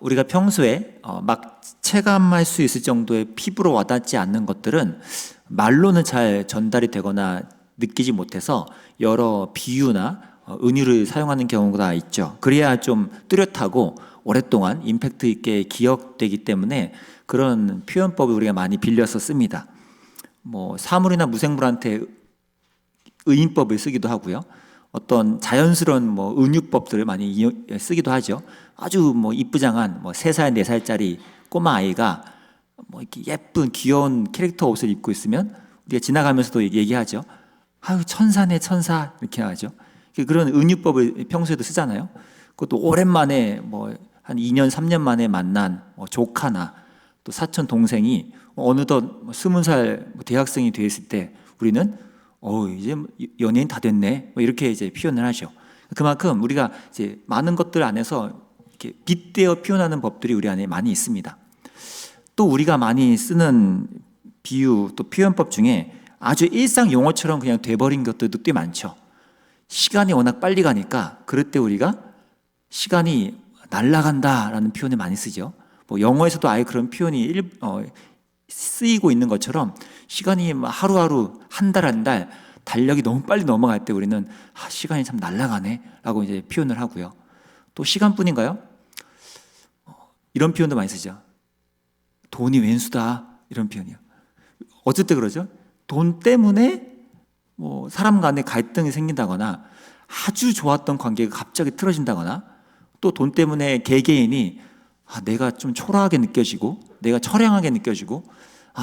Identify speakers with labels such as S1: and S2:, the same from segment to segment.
S1: 우리가 평소에 막 체감할 수 있을 정도의 피부로 와닿지 않는 것들은 말로는 잘 전달이 되거나 느끼지 못해서 여러 비유나 은유를 사용하는 경우가 있죠. 그래야 좀 뚜렷하고 오랫동안 임팩트 있게 기억되기 때문에 그런 표현법을 우리가 많이 빌려서 씁니다. 뭐 사물이나 무생물한테 의인법을 쓰기도 하고요. 어떤 자연스러운 은유법들을 많이 쓰기도 하죠. 아주 이쁘장한 3살, 4살짜리 꼬마 아이가 이렇게 예쁜 귀여운 캐릭터 옷을 입고 있으면 우리가 지나가면서도 얘기하죠. 아유, 천사네, 천사. 이렇게 하죠. 그런 은유법을 평소에도 쓰잖아요. 그것도 오랜만에 한 2년, 3년 만에 만난 조카나 또 사촌 동생이 어느덧 20살 대학생이 되었을 때 우리는 이제 연예인 다 됐네. 이렇게 이제 표현을 하죠. 그만큼 우리가 이제 많은 것들 안에서 이렇게 빗대어 표현하는 법들이 우리 안에 많이 있습니다. 또 우리가 많이 쓰는 비유 또 표현법 중에 아주 일상 용어처럼 그냥 돼버린 것들도 꽤 많죠. 시간이 워낙 빨리 가니까 그럴 때 우리가 시간이 날아간다라는 표현을 많이 쓰죠. 영어에서도 아예 그런 표현이 쓰이고 있는 것처럼 시간이 하루하루 한 달 한 달 달력이 너무 빨리 넘어갈 때 우리는 시간이 참 날아가네 라고 이제 표현을 하고요. 또 시간뿐인가요? 이런 표현도 많이 쓰죠. 돈이 왼수다 이런 표현이요. 어쩔 때 그러죠? 돈 때문에 사람 간에 갈등이 생긴다거나 아주 좋았던 관계가 갑자기 틀어진다거나 또 돈 때문에 개개인이 내가 좀 초라하게 느껴지고 내가 처량하게 느껴지고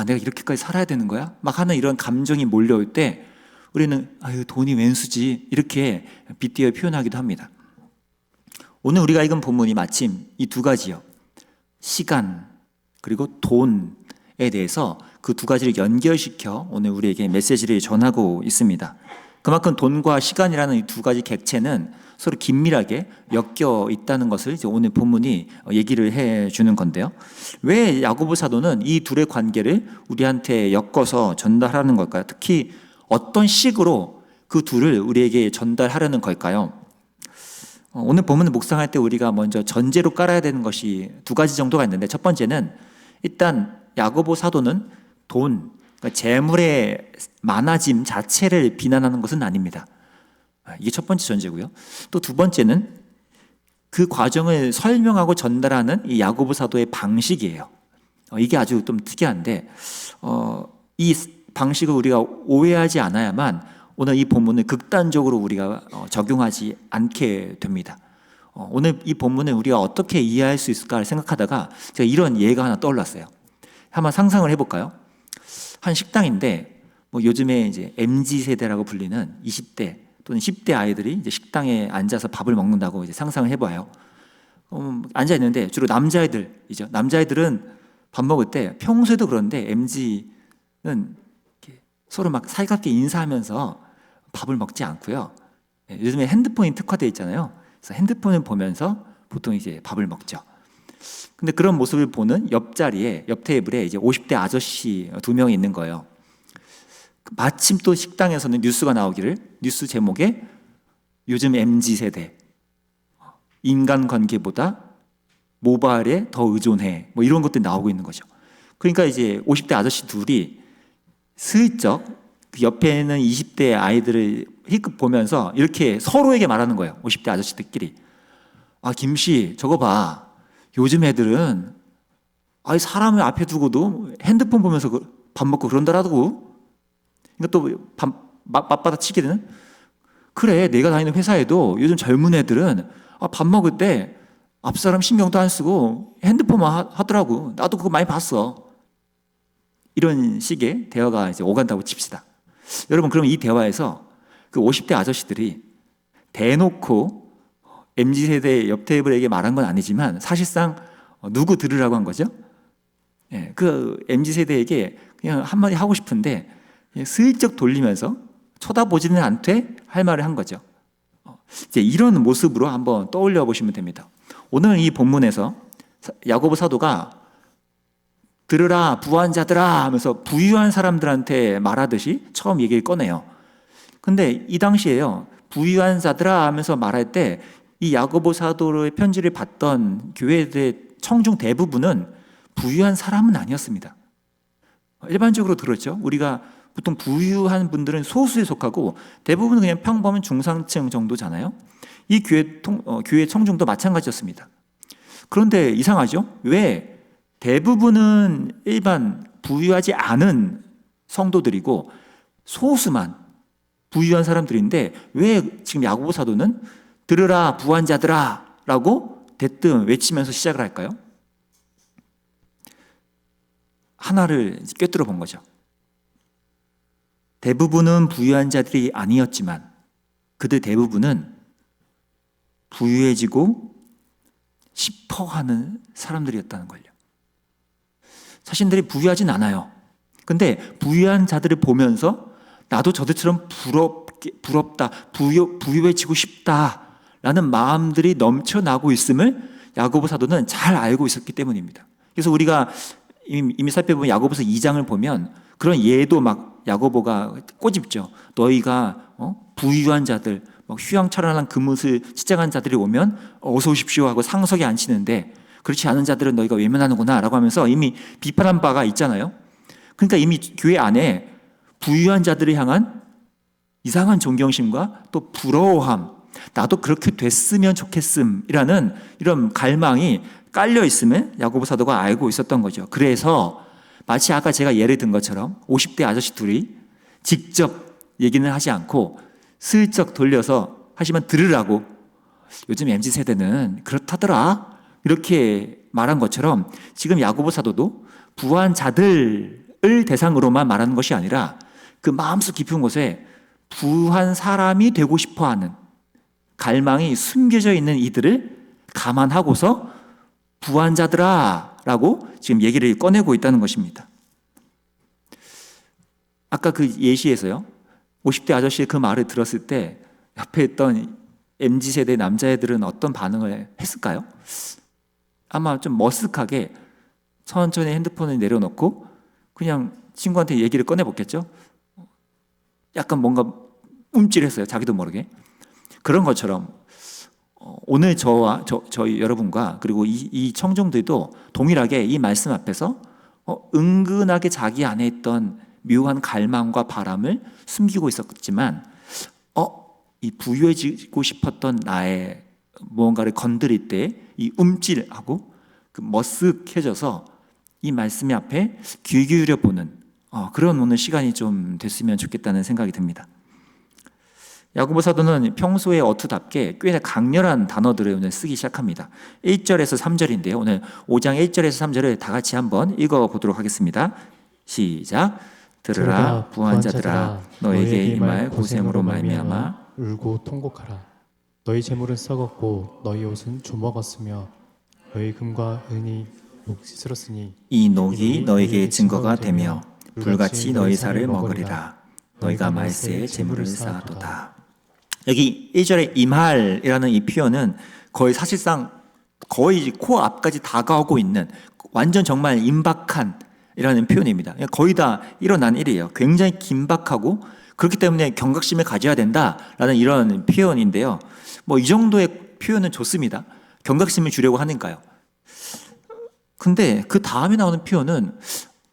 S1: 내가 이렇게까지 살아야 되는 거야? 막 하는 이런 감정이 몰려올 때 우리는 돈이 왼수지 이렇게 빗대어 표현하기도 합니다. 오늘 우리가 읽은 본문이 마침 이 두 가지요. 시간 그리고 돈에 대해서 그 두 가지를 연결시켜 오늘 우리에게 메시지를 전하고 있습니다. 그만큼 돈과 시간이라는 이 두 가지 객체는 서로 긴밀하게 엮여 있다는 것을 이제 오늘 본문이 얘기를 해주는 건데요. 왜 야고보 사도는 이 둘의 관계를 우리한테 엮어서 전달하는 걸까요? 특히 어떤 식으로 그 둘을 우리에게 전달하려는 걸까요? 오늘 본문을 묵상할 때 우리가 먼저 전제로 깔아야 되는 것이 두 가지 정도가 있는데 첫 번째는 일단 야고보 사도는 돈, 그러니까 재물의 많아짐 자체를 비난하는 것은 아닙니다. 이게 첫 번째 전제고요. 또 두 번째는 그 과정을 설명하고 전달하는 이 야고보 사도의 방식이에요. 이게 아주 좀 특이한데 이 방식을 우리가 오해하지 않아야만 오늘 이 본문을 극단적으로 우리가 적용하지 않게 됩니다. 오늘 이 본문을 우리가 어떻게 이해할 수 있을까 생각하다가 제가 이런 예가 하나 떠올랐어요. 한번 상상을 해볼까요? 한 식당인데 요즘에 이제 MZ세대라고 불리는 20대 또는 10대 아이들이 이제 식당에 앉아서 밥을 먹는다고 이제 상상을 해봐요. 앉아 있는데 주로 남자애들이죠. 남자애들은 밥 먹을 때 평소에도 그런데 MZ는 서로 막 살갑게 인사하면서 밥을 먹지 않고요. 요즘에 핸드폰이 특화되어 있잖아요. 그래서 핸드폰을 보면서 보통 이제 밥을 먹죠. 근데 그런 모습을 보는 옆자리에, 옆 테이블에 이제 50대 아저씨 2명이 있는 거예요. 마침 또 식당에서는 뉴스가 나오기를 뉴스 제목에 요즘 MZ세대 인간관계보다 모바일에 더 의존해 이런 것들이 나오고 있는 거죠. 그러니까 이제 50대 아저씨 둘이 슬쩍 그 옆에 있는 20대 아이들을 힐끗 보면서 이렇게 서로에게 말하는 거예요. 50대 아저씨들끼리. 김씨 저거 봐. 요즘 애들은 사람을 앞에 두고도 핸드폰 보면서 밥 먹고 그런다라고. 그러니까 또 맞받아치기는 그래 내가 다니는 회사에도 요즘 젊은 애들은 밥 먹을 때 앞사람 신경도 안 쓰고 핸드폰만 하더라고. 나도 그거 많이 봤어. 이런 식의 대화가 이제 오간다고 칩시다. 여러분 그럼 이 대화에서 그 50대 아저씨들이 대놓고 MZ세대 옆 테이블에게 말한 건 아니지만 사실상 누구 들으라고 한 거죠? 그 MZ세대에게 그냥 한마디 하고 싶은데 슬쩍 돌리면서 쳐다보지는 않되 할 말을 한 거죠. 이제 이런 모습으로 한번 떠올려 보시면 됩니다. 오늘 이 본문에서 야고보 사도가 들으라 부한 자들아 하면서 부유한 사람들한테 말하듯이 처음 얘기를 꺼내요. 근데 이 당시에요 부유한 자들아 하면서 말할 때 이 야고보 사도의 편지를 받던 교회의 청중 대부분은 부유한 사람은 아니었습니다. 일반적으로 들었죠. 우리가 보통 부유한 분들은 소수에 속하고 대부분은 그냥 평범한 중상층 정도잖아요. 이 교회 청중도 마찬가지였습니다. 그런데 이상하죠? 왜 대부분은 일반 부유하지 않은 성도들이고 소수만 부유한 사람들인데 왜 지금 야고보 사도는 들으라 부한 자들아 라고 대뜸 외치면서 시작을 할까요? 하나를 꿰뚫어 본 거죠. 대부분은 부유한 자들이 아니었지만 그들 대부분은 부유해지고 싶어 하는 사람들이었다는 걸요. 자신들이 부유하진 않아요. 근데 부유한 자들을 보면서 나도 저들처럼 부럽다, 부유해지고 싶다라는 마음들이 넘쳐나고 있음을 야고보 사도는 잘 알고 있었기 때문입니다. 그래서 우리가 이미 살펴본 야고보서 2장을 보면 그런 예도 막 야고보가 꼬집죠. 너희가 부유한 자들, 휘황찬란한 금옷을 치장한 자들이 오면 어서 오십시오 하고 상석에 앉히는데 그렇지 않은 자들은 너희가 외면하는구나 라고 하면서 이미 비판한 바가 있잖아요. 그러니까 이미 교회 안에 부유한 자들을 향한 이상한 존경심과 또 부러워함, 나도 그렇게 됐으면 좋겠음이라는 이런 갈망이 깔려 있음을 야고보 사도가 알고 있었던 거죠. 그래서 마치 아까 제가 예를 든 것처럼 50대 아저씨 둘이 직접 얘기는 하지 않고 슬쩍 돌려서 하시면 들으라고, 요즘 MZ세대는 그렇다더라 이렇게 말한 것처럼 지금 야고보 사도도 부한 자들을 대상으로만 말하는 것이 아니라 그 마음속 깊은 곳에 부한 사람이 되고 싶어하는 갈망이 숨겨져 있는 이들을 감안하고서 부한 자들아 라고 지금 얘기를 꺼내고 있다는 것입니다. 아까 그 예시에서요, 50대 아저씨의 그 말을 들었을 때 옆에 있던 MZ세대 남자애들은 어떤 반응을 했을까요? 아마 좀 머쓱하게 천천히 핸드폰을 내려놓고 그냥 친구한테 얘기를 꺼내봤겠죠? 약간 뭔가 움찔했어요. 자기도 모르게. 그런 것처럼 오늘 저와 저희 여러분과 그리고 이 청중들도 동일하게 이 말씀 앞에서 은근하게 자기 안에 있던 묘한 갈망과 바람을 숨기고 있었지만 이 부유해지고 싶었던 나의 무언가를 건드릴 때 이 움찔하고 그 머쓱해져서 이 말씀 앞에 귀 기울여 보는 그런 오늘 시간이 좀 됐으면 좋겠다는 생각이 듭니다. 야고보 사도는 평소에 어투답게 꽤 강렬한 단어들을 오늘 쓰기 시작합니다. 1절에서 3절인데요. 오늘 5장 1절에서 3절을 다 같이 한번 읽어보도록 하겠습니다. 시작. 들으라 부한 자들아, 너에게 이 말 고생으로 말미암아
S2: 울고 통곡하라. 너희 재물은 썩었고 너희 옷은 조먹었으며 너희 금과 은이 녹이 슬었으니
S1: 이 녹이 너에게 증거가 되며 불같이 너희 살을 먹으리라. 너희가 말세에 재물을 쌓아도다. 여기 1절에 이 말이라는 이 표현은 거의 사실상 거의 코앞까지 다가오고 있는 완전 정말 임박한 이라는 표현입니다. 거의 다 일어난 일이에요. 굉장히 긴박하고 그렇기 때문에 경각심을 가져야 된다라는 이런 표현인데요. 이 정도의 표현은 좋습니다. 경각심을 주려고 하니까요. 근데 그 다음에 나오는 표현은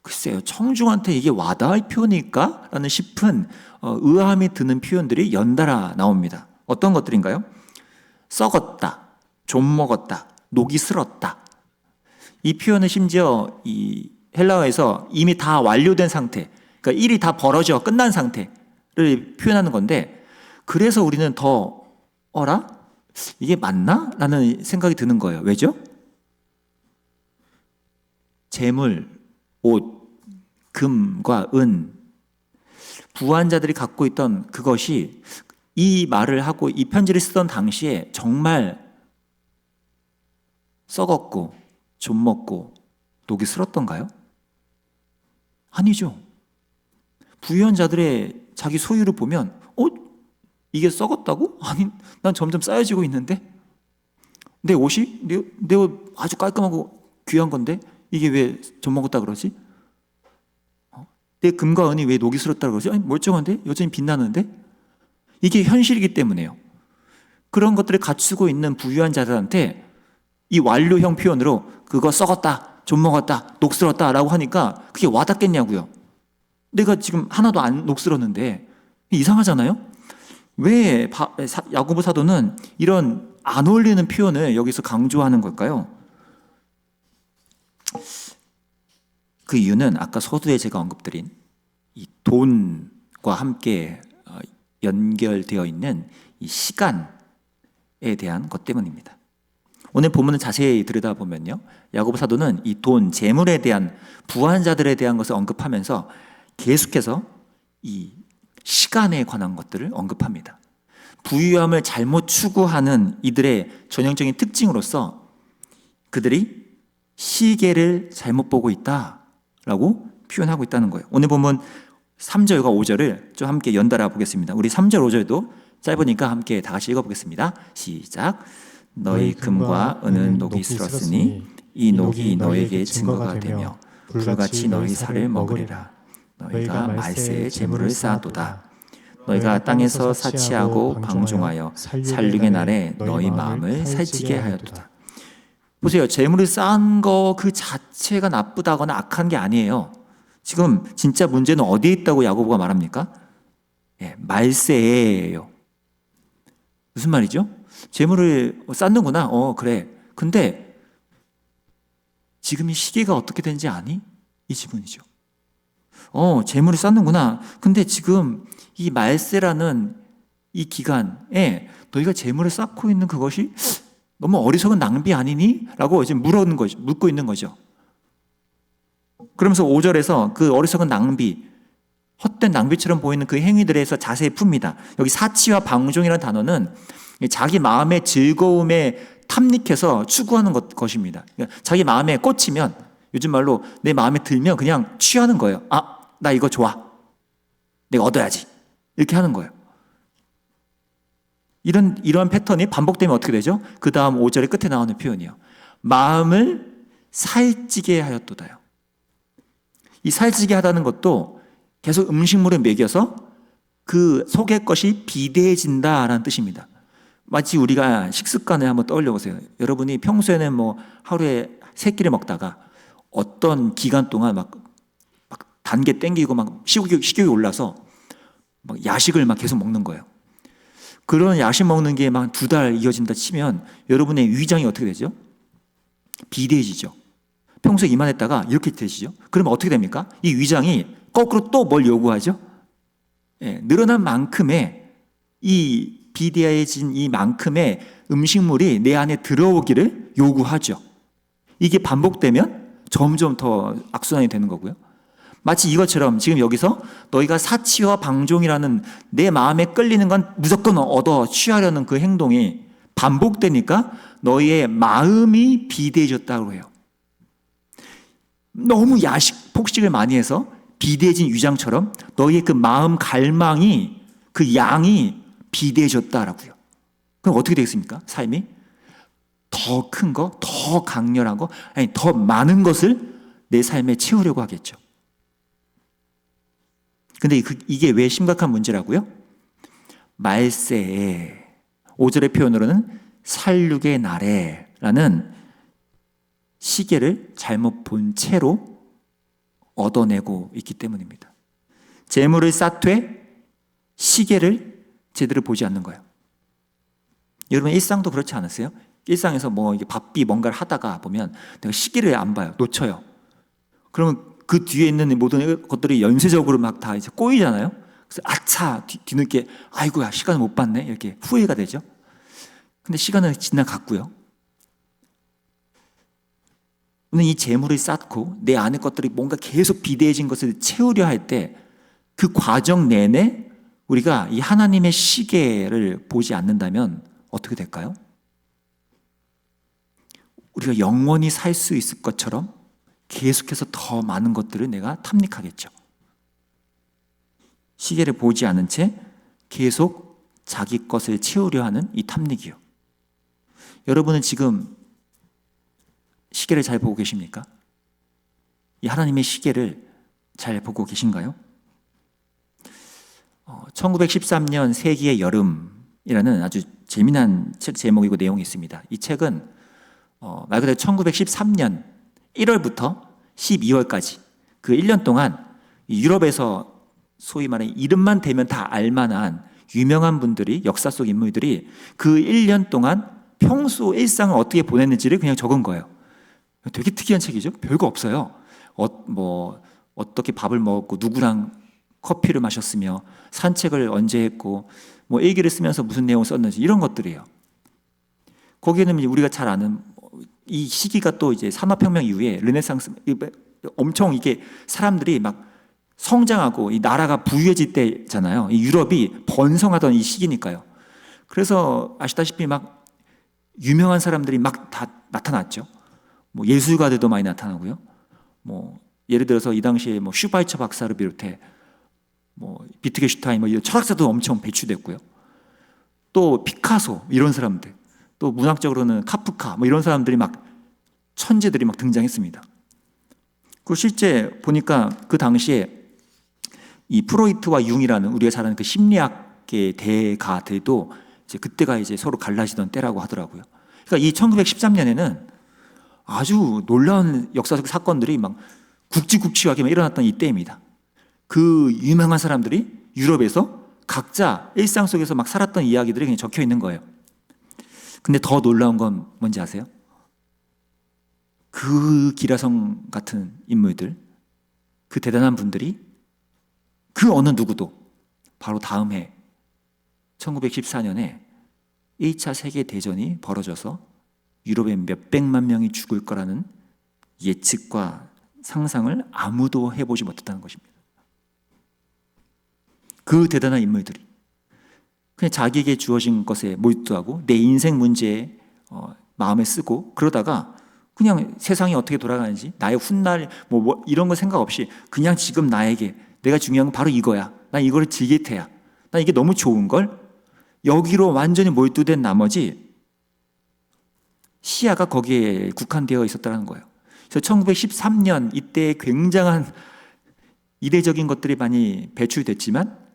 S1: 글쎄요, 청중한테 이게 와닿을 표현일까? 라는 싶은 의아함이 드는 표현들이 연달아 나옵니다. 어떤 것들인가요? 썩었다, 좀 먹었다, 녹이 슬었다. 이 표현은 심지어 이 헬라어에서 이미 다 완료된 상태, 그러니까 일이 다 벌어져 끝난 상태를 표현하는 건데, 그래서 우리는 더 어라? 이게 맞나? 라는 생각이 드는 거예요. 왜죠? 재물, 옷, 금과 은, 부한 자들이 갖고 있던 그것이 이 말을 하고 이 편지를 쓰던 당시에 정말 썩었고 좀 먹고 녹이 슬었던가요? 아니죠. 부유한 자들의 자기 소유를 보면 이게 썩었다고? 아니, 난 점점 쌓여지고 있는데 내 옷이 내 옷 아주 깔끔하고 귀한 건데 이게 왜 좀 먹었다 그러지? 내 금과 은이 왜 녹이 슬었다 그러지? 아니, 멀쩡한데? 여전히 빛나는데? 이게 현실이기 때문에요. 그런 것들을 갖추고 있는 부유한 자들한테 이 완료형 표현으로 그거 썩었다, 좀먹었다, 녹슬었다 라고 하니까 그게 와닿겠냐고요. 내가 지금 하나도 안 녹슬었는데. 이상하잖아요? 왜 야고보 사도는 이런 안 어울리는 표현을 여기서 강조하는 걸까요? 그 이유는 아까 서두에 제가 언급드린 이 돈과 함께 연결되어 있는 이 시간에 대한 것 때문입니다. 오늘 본문을 자세히 들여다보면요, 야고보 사도는 이 돈, 재물에 대한 부한 자들에 대한 것을 언급하면서 계속해서 이 시간에 관한 것들을 언급합니다. 부유함을 잘못 추구하는 이들의 전형적인 특징으로서 그들이 시계를 잘못 보고 있다라고 표현하고 있다는 거예요. 오늘 본문 3절과 5절을 좀 함께 연달아 보겠습니다. 우리 3절, 5절도 짧으니까 함께 다 같이 읽어보겠습니다. 시작. 너희 금과 은은 녹이 슬었으니 이 녹이 너에게 증거가 되며 불같이 너희 살을 먹으리라. 너희가 말세에 재물을 쌓아도다. 너희가 땅에서 사치하고 방종하여 살육의 날에 너희 마음을 살찌게 하였도다. 보세요. 재물을 쌓은 거 그 자체가 나쁘다거나 악한 게 아니에요. 지금 진짜 문제는 어디에 있다고 야고보가 말합니까? 말세예요. 무슨 말이죠? 재물을 쌓는구나. 그래. 근데 지금 이 시기가 어떻게 되는지 아니? 이 질문이죠. 재물을 쌓는구나. 근데 지금 이 말세라는 이 기간에 너희가 재물을 쌓고 있는 그것이 너무 어리석은 낭비 아니니? 라고 이제 묻고 있는 거죠. 그러면서 5절에서 그 어리석은 낭비, 헛된 낭비처럼 보이는 그 행위들에서 자세히 풉니다. 여기 사치와 방종이라는 단어는 자기 마음의 즐거움에 탐닉해서 추구하는 것입니다. 그러니까 자기 마음에 꽂히면, 요즘 말로 내 마음에 들면 그냥 취하는 거예요. 나 이거 좋아. 내가 얻어야지. 이렇게 하는 거예요. 이런 패턴이 반복되면 어떻게 되죠? 그 다음 5절의 끝에 나오는 표현이요. 마음을 살찌게 하였도다요. 이 살찌게 하다는 것도 계속 음식물에 먹여서 그 속의 것이 비대해진다라는 뜻입니다. 마치 우리가 식습관을 한번 떠올려 보세요. 여러분이 평소에는 하루에 3끼를 먹다가 어떤 기간 동안 막 단계 땡기고 막 식욕이 올라서 막 야식을 막 계속 먹는 거예요. 그런 야식 먹는 게 막 2달 이어진다 치면 여러분의 위장이 어떻게 되죠? 비대해지죠. 평소에 이만했다가 이렇게 되시죠. 그러면 어떻게 됩니까? 이 위장이 거꾸로 또 뭘 요구하죠? 늘어난 만큼의 이 비대해진 이 만큼의 음식물이 내 안에 들어오기를 요구하죠. 이게 반복되면 점점 더 악순환이 되는 거고요. 마치 이것처럼 지금 여기서 너희가 사치와 방종이라는 내 마음에 끌리는 건 무조건 얻어 취하려는 그 행동이 반복되니까 너희의 마음이 비대해졌다고 해요. 너무 폭식을 많이 해서 비대해진 위장처럼 너희의 그 마음 갈망이, 그 양이 비대해졌다라고요. 그럼 어떻게 되겠습니까? 삶이 더 큰 거, 더 강렬한 거, 아니 더 많은 것을 내 삶에 채우려고 하겠죠. 근데 이게 왜 심각한 문제라고요? 말세에, 5절의 표현으로는 살육의 날에 라는 시계를 잘못 본 채로 얻어내고 있기 때문입니다. 재물을 쌓되 시계를 제대로 보지 않는 거예요. 여러분 일상도 그렇지 않으세요? 일상에서 이게 바삐 뭔가를 하다가 보면 내가 시계를 안 봐요. 놓쳐요. 그러면 그 뒤에 있는 모든 것들이 연쇄적으로 막 다 이제 꼬이잖아요. 그래서 아차 뒤늦게 아이고야 시간을 못 봤네 이렇게 후회가 되죠. 근데 시간은 지나갔고요. 오늘 이 재물을 쌓고 내 안의 것들이 뭔가 계속 비대해진 것을 채우려 할 때 그 과정 내내 우리가 이 하나님의 시계를 보지 않는다면 어떻게 될까요? 우리가 영원히 살 수 있을 것처럼 계속해서 더 많은 것들을 내가 탐닉하겠죠. 시계를 보지 않은 채 계속 자기 것을 채우려 하는 이 탐닉이요. 여러분은 지금 시계를 잘 보고 계십니까? 이 하나님의 시계를 잘 보고 계신가요? 1913년 세기의 여름이 이라는 아주 재미난 책 제목이고 내용이 있습니다. 이 책은 말 그대로 1913년 1월부터 12월까지 그 1년 동안 유럽에서 소위 말하는 이름만 대면 다 알만한 유명한 분들이, 역사 속 인물들이 그 1년 동안 평소 일상을 어떻게 보냈는지를 그냥 적은 거예요. 되게 특이한 책이죠. 별거 없어요. 어떻게 밥을 먹었고 누구랑 커피를 마셨으며 산책을 언제 했고 뭐 일기를 쓰면서 무슨 내용을 썼는지 이런 것들이에요. 거기에는 우리가 잘 아는 이 시기가 또 이제 산업혁명 이후에 르네상스, 엄청 이게 사람들이 막 성장하고 이 나라가 부유해질 때잖아요. 이 유럽이 번성하던 이 시기니까요. 그래서 아시다시피 막 유명한 사람들이 막 다 나타났죠. 뭐 예술가들도 많이 나타나고요. 뭐 예를 들어서 이 당시에 뭐 슈바이처 박사를 비롯해 뭐 비트게슈타인 뭐 이런 철학자도 엄청 배출됐고요. 또 피카소 이런 사람들, 또 문학적으로는 카프카 뭐 이런 사람들이 막 천재들이 막 등장했습니다. 그 실제 보니까 그 당시에 이 프로이트와 융이라는 우리가 잘 아는 그 심리학계 대가들도 이제 그때가 이제 서로 갈라지던 때라고 하더라고요. 그러니까 이 1913년에는 아주 놀라운 역사적 사건들이 막 굵직굵직하게 일어났던 이때입니다. 그 유명한 사람들이 유럽에서 각자 일상 속에서 막 살았던 이야기들이 그냥 적혀 있는 거예요. 근데 더 놀라운 건 뭔지 아세요? 그 기라성 같은 인물들, 그 대단한 분들이 그 어느 누구도 바로 다음 해 1914년에 1차 세계대전이 벌어져서 유럽에 몇백만 명이 죽을 거라는 예측과 상상을 아무도 해보지 못했다는 것입니다. 그 대단한 인물들이 그냥 자기에게 주어진 것에 몰두하고 내 인생 문제에 마음을 쓰고 그러다가 그냥 세상이 어떻게 돌아가는지 나의 훗날 뭐 이런 거 생각 없이 그냥 지금 나에게 내가 중요한 건 바로 이거야. 난 이거를 즐길 테야. 난 이게 너무 좋은 걸 여기로 완전히 몰두된 나머지 시야가 거기에 국한되어 있었다는 거예요. 그래서 1913년 이때 굉장한 이례적인 것들이 많이 배출됐지만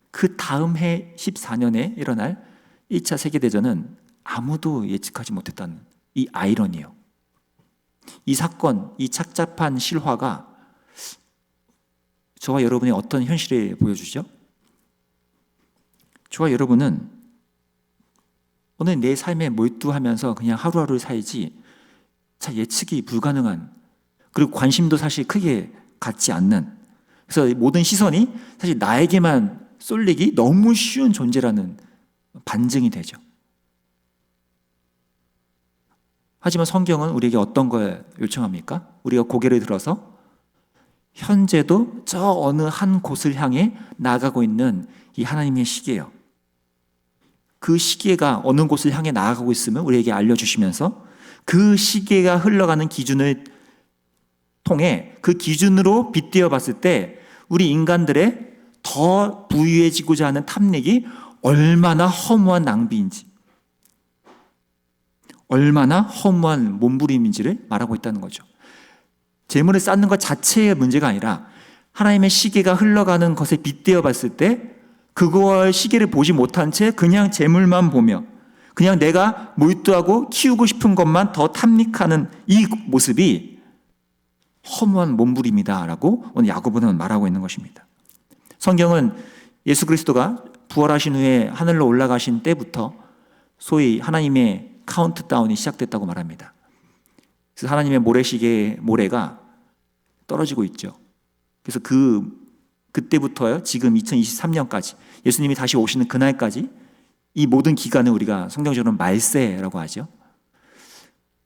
S1: 그 다음 해 14년에 일어날 1차 세계대전은 아무도 예측하지 못했다는 이 아이러니요. 이 사건, 이 착잡한 실화가 저와 여러분의 어떤 현실을 보여주죠? 저와 여러분은 오늘 내 삶에 몰두하면서 그냥 하루하루를 살지 잘 예측이 불가능한, 그리고 관심도 사실 크게 갖지 않는, 그래서 모든 시선이 사실 나에게만 쏠리기 너무 쉬운 존재라는 반증이 되죠. 하지만 성경은 우리에게 어떤 걸 요청합니까? 우리가 고개를 들어서 현재도 저 어느 한 곳을 향해 나아가고 있는 이 하나님의 시계예요. 그 시계가 어느 곳을 향해 나아가고 있음을 우리에게 알려주시면서 그 시계가 흘러가는 기준을 통해 그 기준으로 빗대어 봤을 때 우리 인간들의 더 부유해지고자 하는 탐닉이 얼마나 허무한 낭비인지, 얼마나 허무한 몸부림인지를 말하고 있다는 거죠. 재물을 쌓는 것 자체의 문제가 아니라 하나님의 시계가 흘러가는 것에 빗대어 봤을 때 그거의 시계를 보지 못한 채 그냥 재물만 보며 그냥 내가 몰두하고 키우고 싶은 것만 더 탐닉하는 이 모습이 허무한 몸부림이다라고 오늘 야고보는 말하고 있는 것입니다. 성경은 예수 그리스도가 부활하신 후에 하늘로 올라가신 때부터 소위 하나님의 카운트다운이 시작됐다고 말합니다. 그래서 하나님의 모래시계의 모래가 떨어지고 있죠. 그래서 그때부터요, 지금 2023년까지 예수님이 다시 오시는 그날까지 이 모든 기간을 우리가 성경적으로 말세라고 하죠.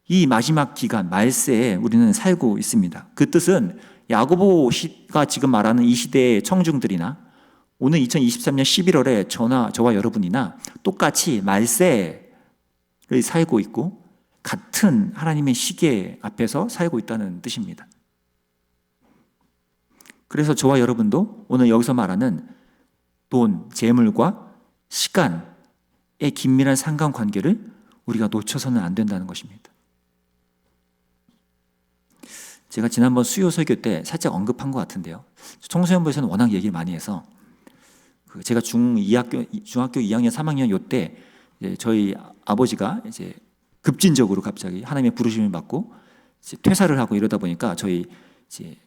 S1: 이 마지막 기간, 말세에 우리는 살고 있습니다. 그 뜻은 야고보가 지금 말하는 이 시대의 청중들이나 오늘 2023년 11월에 저와 여러분이나 똑같이 말세를 살고 있고 같은 하나님의 시계 앞에서 살고 있다는 뜻입니다. 그래서 저와 여러분도 오늘 여기서 말하는 돈, 재물과 시간의 긴밀한 상관관계를 우리가 놓쳐서는 안 된다는 것입니다. 제가 지난번 수요 설교 때 살짝 언급한 것 같은데요. 청소년부에서는 워낙 얘기를 많이 해서 제가 중학교 2학년, 3학년 요때 저희 아버지가 이제 급진적으로 갑자기 하나님의 부르심을 받고 이제 퇴사를 하고 이러다 보니까 저희 이제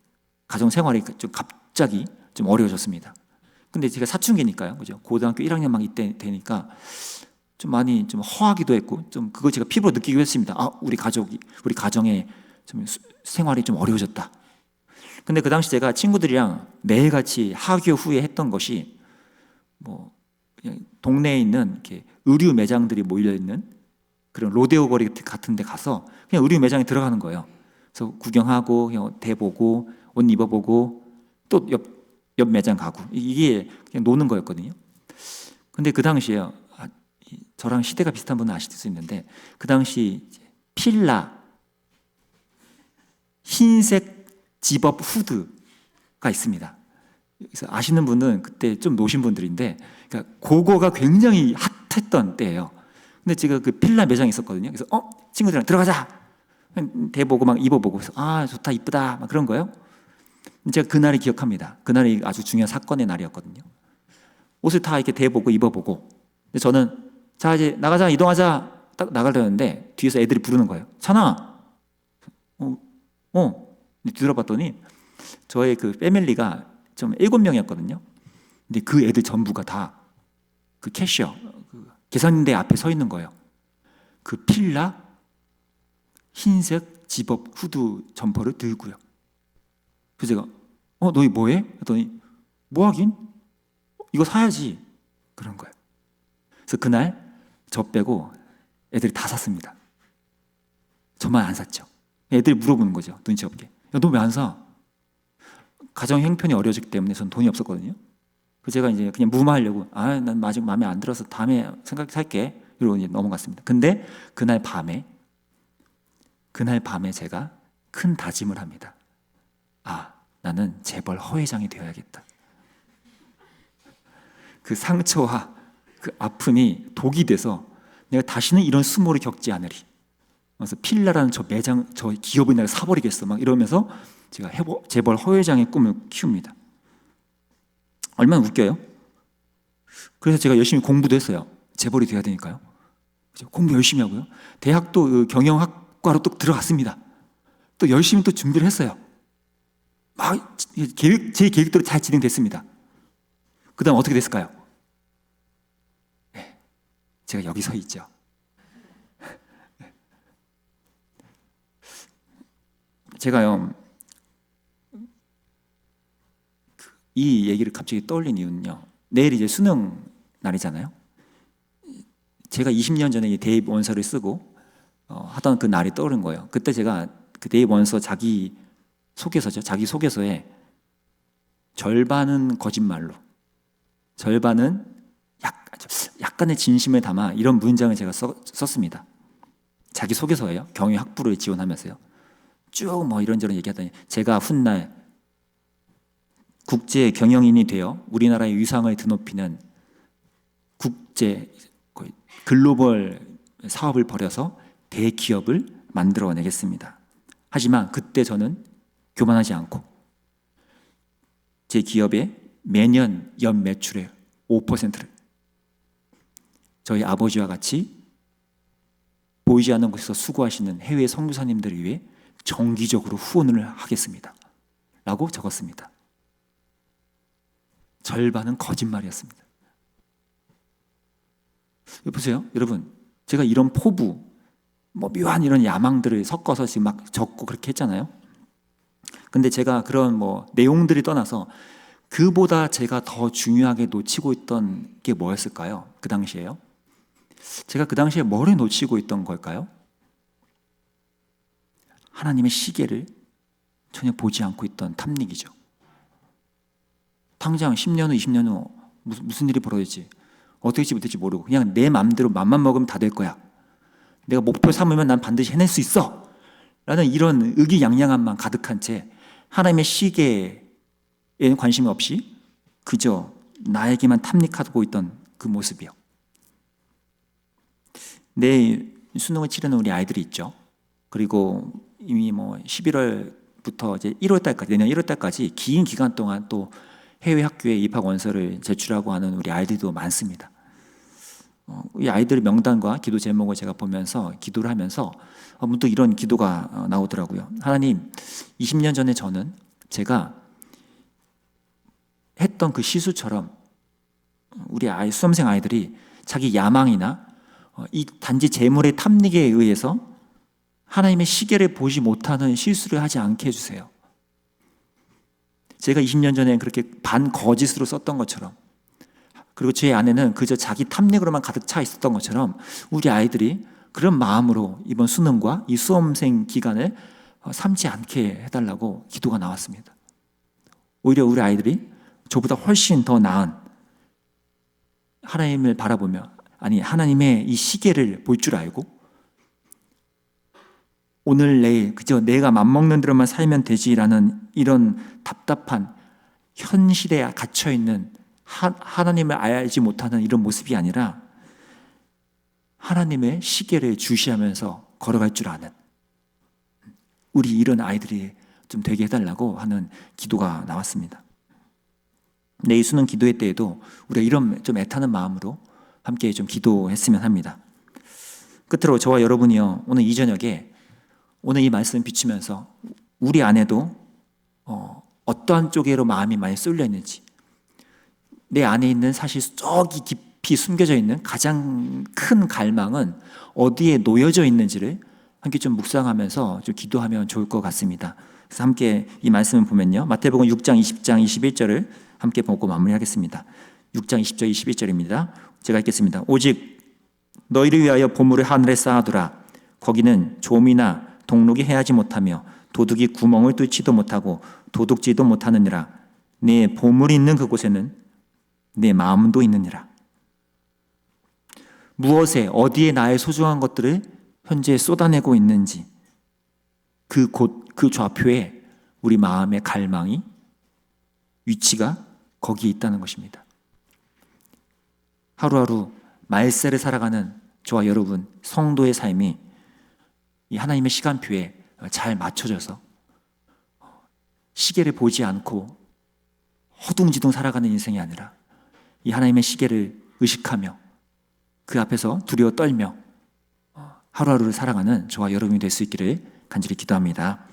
S1: 가정 생활이 좀 갑자기 좀 어려워졌습니다. 근데 제가 사춘기니까요, 그죠? 고등학교 1학년 막 이때 되니까 좀 많이 좀 허하기도 했고, 좀 그거 제가 피부로 느끼기도 했습니다. 아, 우리 가정에 좀 생활이 좀 어려워졌다. 근데 그 당시 제가 친구들이랑 매일같이 하교 후에 했던 것이 뭐 그냥 동네에 있는 이렇게 의류 매장들이 몰려 있는 그런 로데오 거리 같은 데 가서 그냥 의류 매장에 들어가는 거예요. 그래서 구경하고 그냥 대보고 옷 입어보고 또 옆 매장 가고 이게 그냥 노는 거였거든요. 근데 그 당시에 저랑 시대가 비슷한 분은 아실 수 있는데 그 당시 필라 흰색 집업 후드가 있습니다. 그래서 아시는 분은 그때 좀 노신 분들인데, 그러니까 그거가 굉장히 핫했던 때예요. 근데 제가 그 필라 매장에 있었거든요. 그래서 친구들이랑 들어가자. 대보고 막 입어보고 그래서 아 좋다 이쁘다 막 그런 거예요. 제가 그날이 기억합니다. 그날이 아주 중요한 사건의 날이었거든요. 옷을 다 이렇게 대보고 입어보고, 근데 저는 자 이제 나가자 이동하자 딱 나가려는데 뒤에서 애들이 부르는 거예요. 찬아, 들어봤더니 저의 그 패밀리가 좀 7명이었거든요. 근데 그 애들 전부가 다 그 캐셔, 그 계산대 앞에 서 있는 거예요. 그 필라 흰색 집업 후드 점퍼를 들고요. 그래서 제가 너희 뭐해? 했더니 뭐 하긴? 이거 사야지. 그런 거예요. 그래서 그날 저 빼고 애들이 다 샀습니다. 저만 안 샀죠. 애들이 물어보는 거죠. 눈치 없게. 야, 너 왜 안 사? 가정 형편이 어려졌기 때문에 전 돈이 없었거든요. 그래서 제가 이제 그냥 무마하려고 난 아직 마음에 안 들어서 다음에 살게 이러고 이제 넘어갔습니다. 근데 그날 밤에 제가 큰 다짐을 합니다. 나는 재벌 허회장이 되어야겠다. 그 상처와 그 아픔이 독이 돼서 내가 다시는 이런 수모를 겪지 않으리. 그래서 필라라는 저 기업을 내가 사버리겠어. 막 이러면서 제가 재벌 허회장의 꿈을 키웁니다. 얼마나 웃겨요? 그래서 제가 열심히 공부도 했어요. 재벌이 돼야 되니까요. 공부 열심히 하고요. 대학도 그 경영학과로 또 들어갔습니다. 또 열심히 또 준비를 했어요. 막 제 계획대로 잘 진행됐습니다. 그 다음 어떻게 됐을까요? 제가 여기 서 있죠. 제가요, 이 얘기를 갑자기 떠올린 이유는요, 내일 이제 수능 날이잖아요. 제가 20년 전에 이 대입 원서를 쓰고 하던 그 날이 떠오른 거예요. 그때 제가 그 대입 원서 자기 소개서에 절반은 거짓말로, 절반은 약간의 진심을 담아 이런 문장을 제가 썼습니다. 자기 소개서예요. 경영 학부를 지원하면서요. 쭉 뭐 이런저런 얘기하더니 제가 훗날 국제 경영인이 되어 우리나라의 위상을 드높이는 국제 글로벌 사업을 벌여서 대기업을 만들어내겠습니다. 하지만 그때 저는 교만하지 않고 제 기업의 매년 연 매출의 5%를 저희 아버지와 같이 보이지 않는 곳에서 수고하시는 해외 선교사님들을 위해 정기적으로 후원을 하겠습니다. 라고 적었습니다. 절반은 거짓말이었습니다. 보세요, 여러분. 제가 이런 포부, 묘한 이런 야망들을 섞어서 지금 막 적고 그렇게 했잖아요. 근데 제가 그런 내용들이 떠나서 그보다 제가 더 중요하게 놓치고 있던 게 뭐였을까요? 그 당시에요. 제가 그 당시에 뭐를 놓치고 있던 걸까요? 하나님의 시계를 전혀 보지 않고 있던 탐닉이죠. 당장 10년 후, 20년 후 무슨 일이 벌어질지 어떻게 될지 모르고 그냥 내 마음대로 맘만 먹으면 다 될 거야. 내가 목표 삼으면 난 반드시 해낼 수 있어. 라는 이런 의기양양함만 가득한 채 하나님의 시계에 관심이 없이 그저 나에게만 탐닉하고 있던 그 모습이요. 내일 수능을 치르는 우리 아이들이 있죠. 그리고 이미 11월부터 이제 1월 달까지, 내년 1월 달까지 긴 기간 동안 또 해외 학교에 입학 원서를 제출하고 하는 우리 아이들도 많습니다. 이 아이들 명단과 기도 제목을 제가 보면서 기도를 하면서 문득 이런 기도가 나오더라고요. 하나님, 20년 전에 저는 제가 했던 그 시수처럼 우리 수험생 아이들이 자기 야망이나 이 단지 재물의 탐닉에 의해서 하나님의 시계를 보지 못하는 실수를 하지 않게 해주세요. 제가 20년 전에 그렇게 반거짓으로 썼던 것처럼, 그리고 제 안에는 그저 자기 탐닉으로만 가득 차 있었던 것처럼 우리 아이들이 그런 마음으로 이번 수능과 이 수험생 기간을 삼지 않게 해달라고 기도가 나왔습니다. 오히려 우리 아이들이 저보다 훨씬 더 나은 하나님을 바라보며, 아니 하나님의 이 시계를 볼 줄 알고 오늘 내일 그저 내가 맘먹는 대로만 살면 되지라는 이런 답답한 현실에 갇혀있는 하나님을 알지 못하는 이런 모습이 아니라 하나님의 시계를 주시하면서 걸어갈 줄 아는 우리 이런 아이들이 좀 되게 해달라고 하는 기도가 나왔습니다. 내 이 수능 기도회 때에도 우리가 이런 좀 애타는 마음으로 함께 좀 기도했으면 합니다. 끝으로 저와 여러분이요, 오늘 이 저녁에 오늘 이 말씀 비추면서 우리 안에도 어떠한 쪽으로 마음이 많이 쏠려 있는지, 내 안에 있는 사실 저기 깊이 숨겨져 있는 가장 큰 갈망은 어디에 놓여져 있는지를 함께 좀 묵상하면서 좀 기도하면 좋을 것 같습니다. 그래서 함께 이 말씀을 보면요, 마태복음 6장 20장 21절을 함께 보고 마무리하겠습니다. 6장 20절 21절입니다. 제가 읽겠습니다. 오직 너희를 위하여 보물을 하늘에 쌓아두라. 거기는 좀이나 동록이 해하지 못하며 도둑이 구멍을 뚫지도 못하고 도둑질도 못하느니라. 내 보물이 있는 그곳에는 내 마음도 있느니라. 무엇에 어디에 나의 소중한 것들을 현재 쏟아내고 있는지 그 좌표에 우리 마음의 갈망이, 위치가 거기에 있다는 것입니다. 하루하루 말세를 살아가는 저와 여러분 성도의 삶이 이 하나님의 시간표에 잘 맞춰져서 시계를 보지 않고 허둥지둥 살아가는 인생이 아니라 이 하나님의 시계를 의식하며 그 앞에서 두려워 떨며 하루하루를 살아가는 저와 여러분이 될 수 있기를 간절히 기도합니다.